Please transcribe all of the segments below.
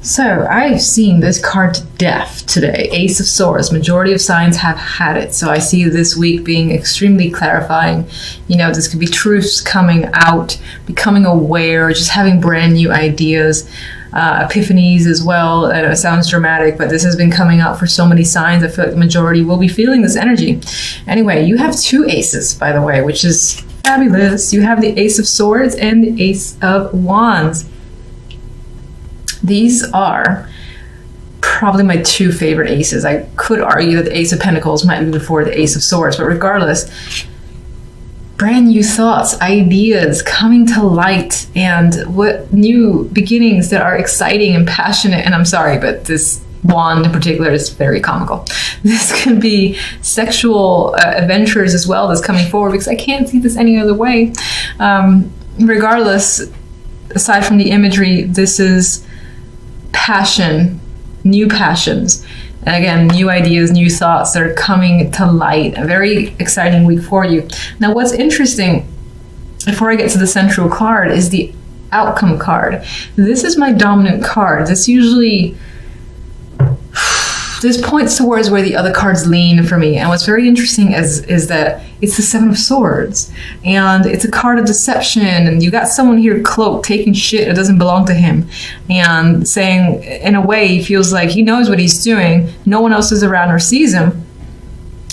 So I've seen this card to death today. Ace of Swords. Majority of signs have had it. So I see this week being extremely clarifying. You know, this could be truths coming out, becoming aware, just having brand new ideas, epiphanies as well. I know it sounds dramatic, but this has been coming out for so many signs. I feel like the majority will be feeling this energy. Anyway, you have two aces, by the way, which is fabulous. You have the Ace of Swords and the Ace of Wands. These are probably my two favorite aces. I could argue that the Ace of Pentacles might be before the Ace of Swords, but regardless, brand new thoughts, ideas coming to light, and what new beginnings that are exciting and passionate. And I'm sorry, but this wand in particular is very comical. This could be sexual adventures as well that's coming forward, because I can't see this any other way. Regardless, aside from the imagery, this is passion, new passions, and again, new ideas, new thoughts that are coming to light. A very exciting week for you. Now, what's interesting, before I get to the central card, is the outcome card. This is my dominant card. This points towards where the other cards lean for me. And what's very interesting is that it's the Seven of Swords, and it's a card of deception, and you got someone here cloaked, taking shit that doesn't belong to him, and saying, in a way, he feels like he knows what he's doing, no one else is around or sees him.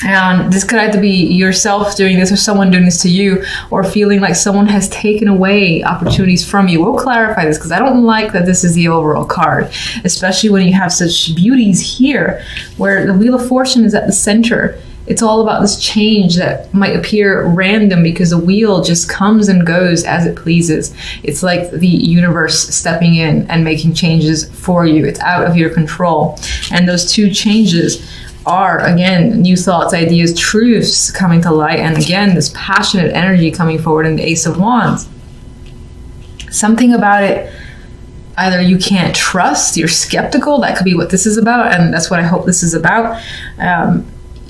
And this could either be yourself doing this or someone doing this to you, or feeling like someone has taken away opportunities from you. We'll clarify this, because I don't like that this is the overall card, especially when you have such beauties here, where the Wheel of Fortune is at the center. It's all about this change that might appear random, because the wheel just comes and goes as it pleases. It's like the universe stepping in and making changes for you. It's out of your control. And those two changes are, again, new thoughts, ideas, truths coming to light, and again, this passionate energy coming forward in the Ace of Wands. Something about it, either you can't trust, you're skeptical, that could be what this is about, and that's what I hope this is about.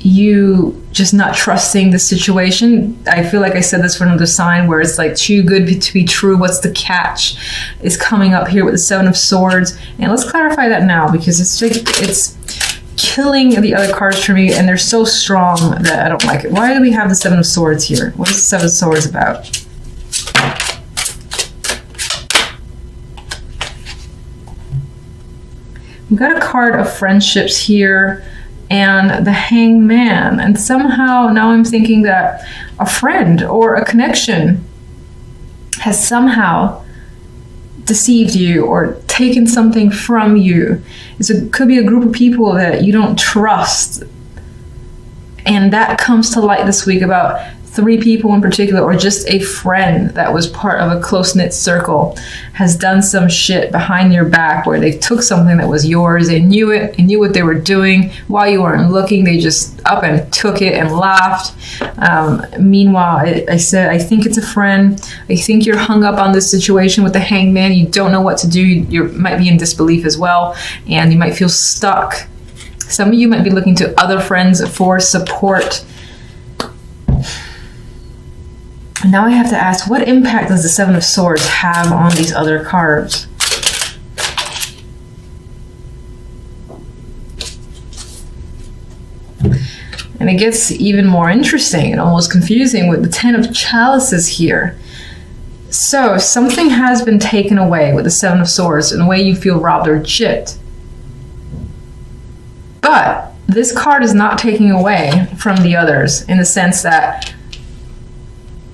You just not trusting the situation. I feel like I said this for another sign, where it's like too good to be true. What's the catch is coming up here with the Seven of Swords. And let's clarify that now, because it's killing the other cards for me, and they're so strong that I don't like it. Why do we have the Seven of Swords here? What is the Seven of Swords about? We've got a card of friendships here, and the Hangman. And somehow now I'm thinking that a friend or a connection has somehow deceived you or taken something from you. Could be a group of people that you don't trust, and that comes to light this week about 3 people in particular, or just a friend that was part of a close-knit circle has done some shit behind your back, where they took something that was yours. They knew it, and knew what they were doing while you weren't looking. They just up and took it and laughed. Meanwhile, I said, I think it's a friend. I think you're hung up on this situation with the Hangman. You don't know what to do. You might be in disbelief as well, and you might feel stuck. Some of you might be looking to other friends for support. Now I have to ask, what impact does the Seven of Swords have on these other cards? And it gets even more interesting and almost confusing with the Ten of Chalices here. So something has been taken away with the Seven of Swords in a way you feel robbed or gypped. But this card is not taking away from the others, in the sense that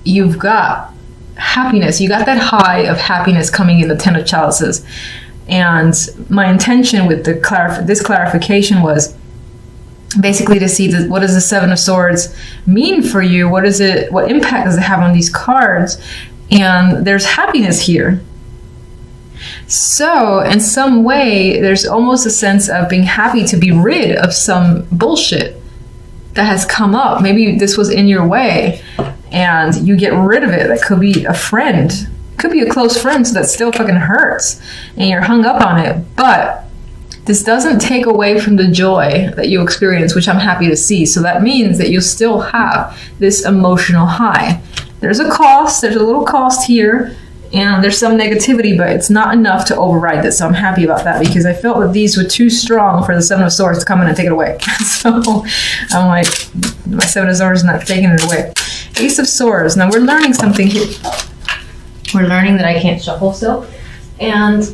you've got happiness. You got that high of happiness coming in the Ten of Chalices. And my intention with this clarification was basically to see what does the Seven of Swords mean for you? What impact does it have on these cards? And there's happiness here. So in some way, there's almost a sense of being happy to be rid of some bullshit that has come up. Maybe this was in your way, and you get rid of it. That could be a friend, could be a close friend, so that still fucking hurts, and you're hung up on it. But this doesn't take away from the joy that you experience, which I'm happy to see. So that means that you still have this emotional high. There's a cost, there's a little cost here, And there's some negativity, but it's not enough to override this. So I'm happy about that because I felt that these were too strong for the Seven of Swords to come in and take it away. So I'm like, my Seven of Swords is not taking it away. Ace of Swords. Now we're learning something here. We're learning that I can't shuffle still. And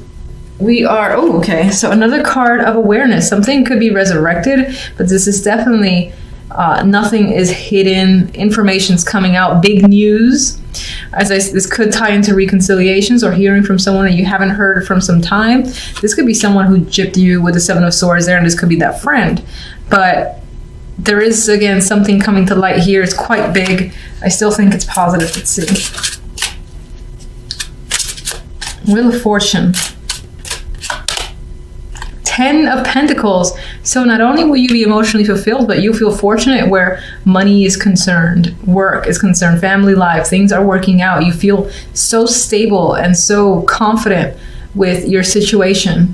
we are, oh, okay. So another card of awareness. Something could be resurrected, but this is definitely, nothing is hidden. Information's coming out. Big news. This could tie into reconciliations or hearing from someone that you haven't heard from some time. This could be someone who gypped you with the Seven of Swords there, and this could be that friend. But there is, again, something coming to light here. It's quite big. I still think it's positive. Let's see. Wheel of Fortune. 10 of Pentacles. So not only will you be emotionally fulfilled, but you feel fortunate where money is concerned, work is concerned, family life, things are working out. You feel so stable and so confident with your situation.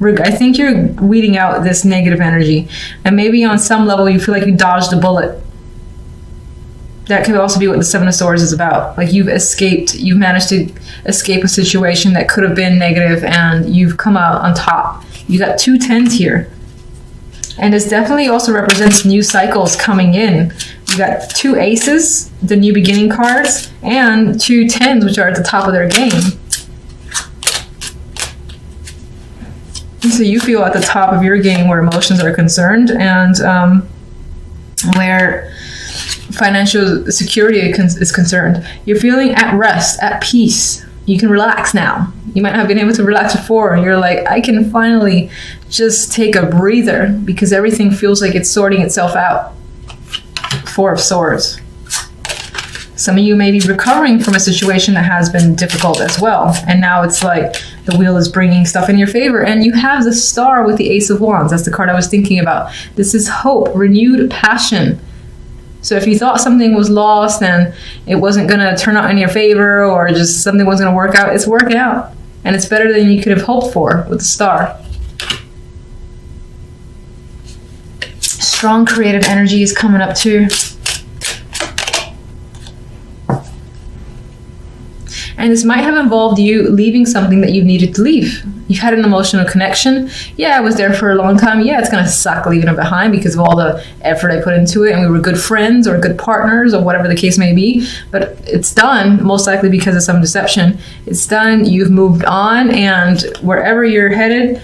I think you're weeding out this negative energy. And maybe on some level you feel like you dodged a bullet. That could also be what the Seven of Swords is about. Like you've managed to escape a situation that could have been negative and you've come out on top. You got 2 10s here. And this definitely also represents new cycles coming in. You got 2 aces, the new beginning cards, and 2 10s, which are at the top of their game. So you feel at the top of your game where emotions are concerned and where financial security is concerned. You're feeling at rest, at peace. You can relax now. You might have been able to relax before, and you're like, I can finally just take a breather because everything feels like it's sorting itself out. 4 of Swords. Some of you may be recovering from a situation that has been difficult as well. And now it's like the wheel is bringing stuff in your favor. And you have the Star with the Ace of Wands. That's the card I was thinking about. This is hope, renewed passion. So if you thought something was lost and it wasn't going to turn out in your favor or just something wasn't going to work out, it's working out. And it's better than you could have hoped for with the Star. Strong creative energy is coming up too. And this might have involved you leaving something that you've needed to leave. You've had an emotional connection. Yeah, I was there for a long time. Yeah, it's going to suck leaving it behind because of all the effort I put into it. And we were good friends or good partners or whatever the case may be. But it's done, most likely because of some deception. It's done. You've moved on. And wherever you're headed,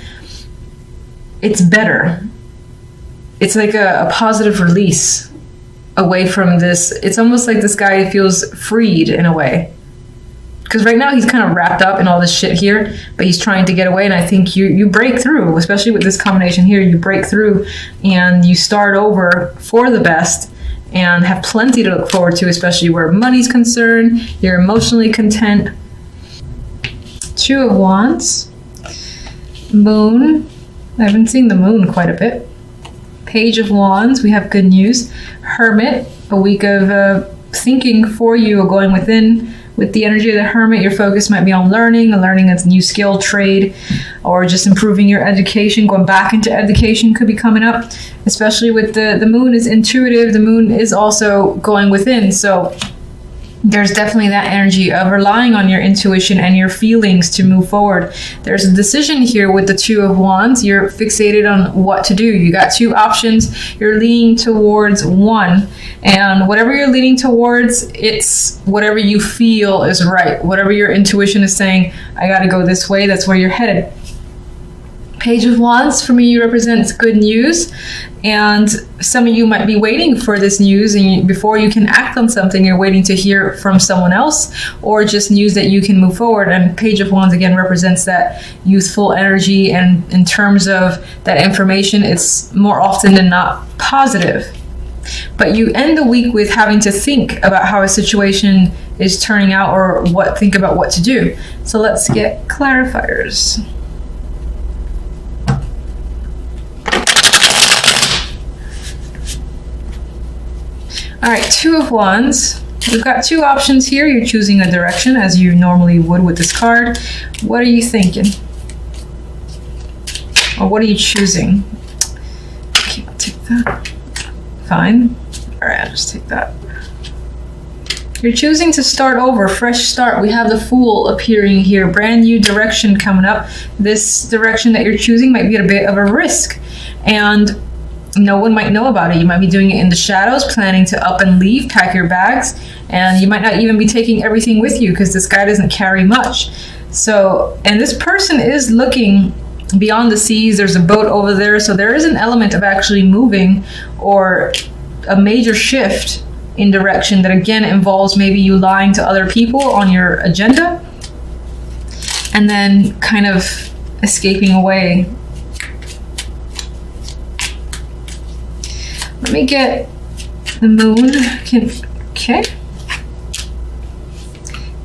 it's better. It's like a positive release away from this. It's almost like this guy feels freed in a way. Because right now he's kind of wrapped up in all this shit here, but he's trying to get away. And I think you break through, especially with this combination here. You break through and you start over for the best and have plenty to look forward to, especially where money's concerned. You're emotionally content. 2 of Wands. Moon. I haven't seen the moon quite a bit. Page of Wands. We have good news. Hermit. A week of thinking for you or going within. With the energy of the Hermit, your focus might be on learning a new skill, trade, or just improving your education. Going back into education could be coming up, especially with the moon is intuitive. The moon is also going within. So there's definitely that energy of relying on your intuition and your feelings to move forward. There's a decision here with the 2 of Wands. You're fixated on what to do. You got 2 options. You're leaning towards one. And whatever you're leaning towards, it's whatever you feel is right. Whatever your intuition is saying, I got to go this way, that's where you're headed. Page of Wands for me represents good news, and some of you might be waiting for this news, and before you can act on something, you're waiting to hear from someone else or just news that you can move forward. And Page of Wands again represents that youthful energy, and in terms of that information, it's more often than not positive. But you end the week with having to think about how a situation is turning out or think about what to do. So let's get clarifiers. All right, 2 of Wands. We've got 2 options here. You're choosing a direction as you normally would with this card. What are you thinking? Or what are you choosing? Okay, I'll take that. Fine. All right, I'll just take that. You're choosing to start over, fresh start. We have the Fool appearing here, brand new direction coming up. This direction that you're choosing might be at a bit of a risk, and no one might know about it. You might be doing it in the shadows, planning to up and leave, pack your bags, and you might not even be taking everything with you because this guy doesn't carry much. So, and this person is looking beyond the seas. There's a boat over there, so there is an element of actually moving or a major shift in direction that again involves maybe you lying to other people on your agenda and then kind of escaping away. Let me get the Moon. Okay.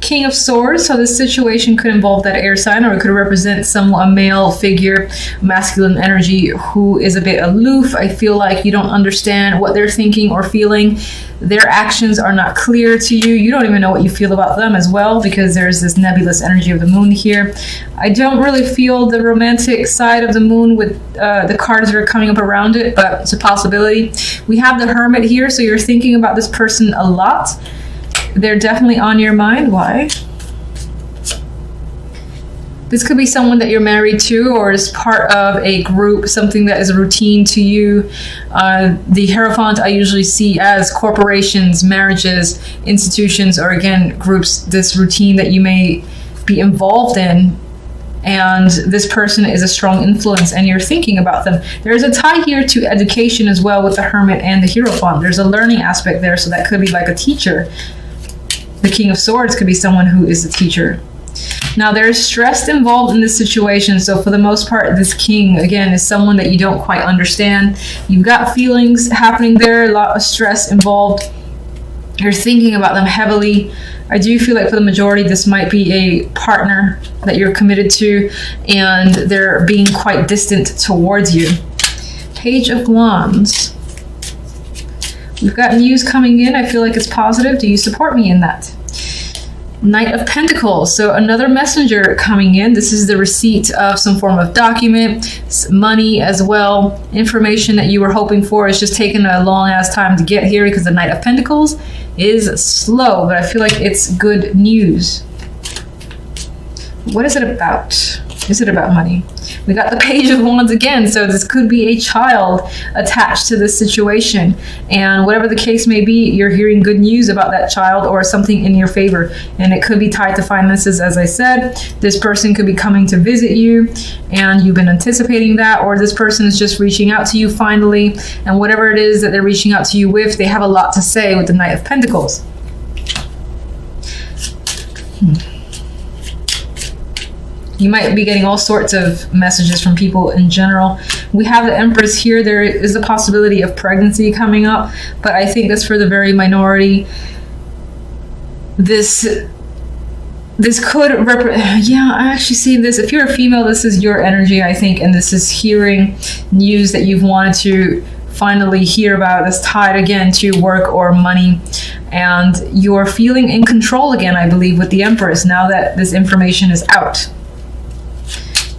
King of Swords. So this situation could involve that air sign, or it could represent a male figure, masculine energy, who is a bit aloof. I feel like you don't understand what they're thinking or feeling. Their actions are not clear to you. You don't even know what you feel about them as well, because there's this nebulous energy of the Moon here. I don't really feel the romantic side of the Moon with the cards that are coming up around it, but it's a possibility. We have the Hermit here, so you're thinking about this person a lot. They're definitely on your mind. Why? This could be someone that you're married to or is part of a group, something that is a routine to you. The Hierophant I usually see as corporations, marriages, institutions, or again, groups, this routine that you may be involved in. And this person is a strong influence and you're thinking about them. There's a tie here to education as well with the Hermit and the Hierophant. There's a learning aspect there, so that could be like a teacher. The King of Swords could be someone who is a teacher. Now, there's stress involved in this situation, so for the most part, this King, again, is someone that you don't quite understand. You've got feelings happening there, a lot of stress involved. You're thinking about them heavily. I do feel like for the majority, this might be a partner that you're committed to, and they're being quite distant towards you. Page of Wands. We've got news coming in. I feel like it's positive. Do you support me in that? Knight of Pentacles. So another messenger coming in. This is the receipt of some form of document, money as well. Information that you were hoping for. It's just taken a long ass time to get here because the Knight of Pentacles is slow, but I feel like it's good news. What is it about? Is it about money? We got the Page of Wands again, so this could be a child attached to this situation. And whatever the case may be, you're hearing good news about that child or something in your favor. And it could be tied to finances, as I said. This person could be coming to visit you, and you've been anticipating that, or this person is just reaching out to you finally. And whatever it is that they're reaching out to you with, they have a lot to say with the Knight of Pentacles. You might be getting all sorts of messages from people in general. We have the Empress here. There is a possibility of pregnancy coming up, but I think that's for the very minority. This could yeah, I actually see this. If you're a female, this is your energy, I think, and this is hearing news that you've wanted to finally hear about. That's tied again to work or money, and you're feeling in control again, I believe, with the Empress now that this information is out.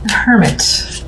Hermit.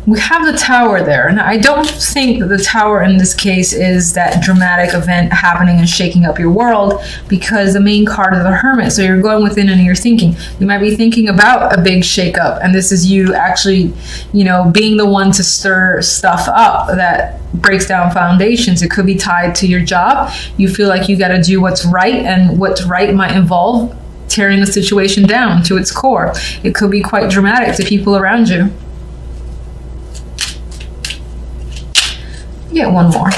We have the Tower there. Now, I don't think that the Tower in this case is that dramatic event happening and shaking up your world, because the main card is the Hermit. So you're going within and you're thinking. You might be thinking about a big shakeup, and this is you actually, being the one to stir stuff up that breaks down foundations. It could be tied to your job. You feel like you got to do what's right, and what's right might involve tearing the situation down to its core. It could be quite dramatic to people around you. Get one more.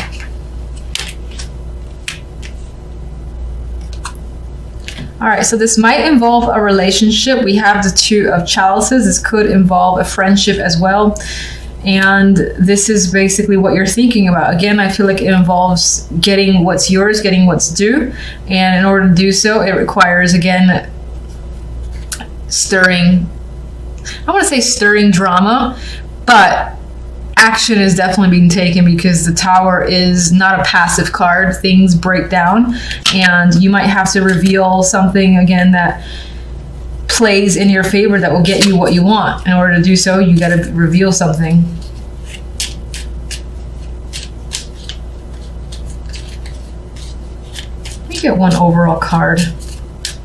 All right, so this might involve a relationship. We have the Two of Chalices. This could involve a friendship as well. And this is basically what you're thinking about. Again, I feel like it involves getting what's yours, getting what's due. And in order to do so, it requires, again, stirring drama, but action is definitely being taken, because the Tower is not a passive card. Things break down, and you might have to reveal something again that plays in your favor that will get you what you want. In order to do so, you got to reveal something. Let's get one overall card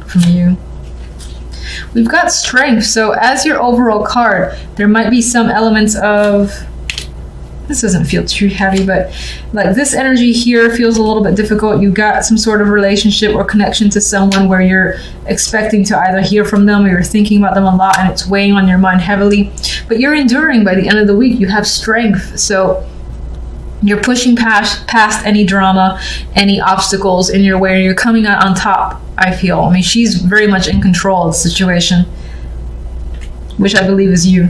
from you. We've got strength. So as your overall card, there might be some elements of, this doesn't feel too heavy, but like this energy here feels a little bit difficult. You got some sort of relationship or connection to someone where you're expecting to either hear from them or you're thinking about them a lot and it's weighing on your mind heavily. But you're enduring by the end of the week. You have strength. So you're pushing past any drama, any obstacles in your way. You're coming out on top, I feel. I mean, she's very much in control of the situation, which I believe is you.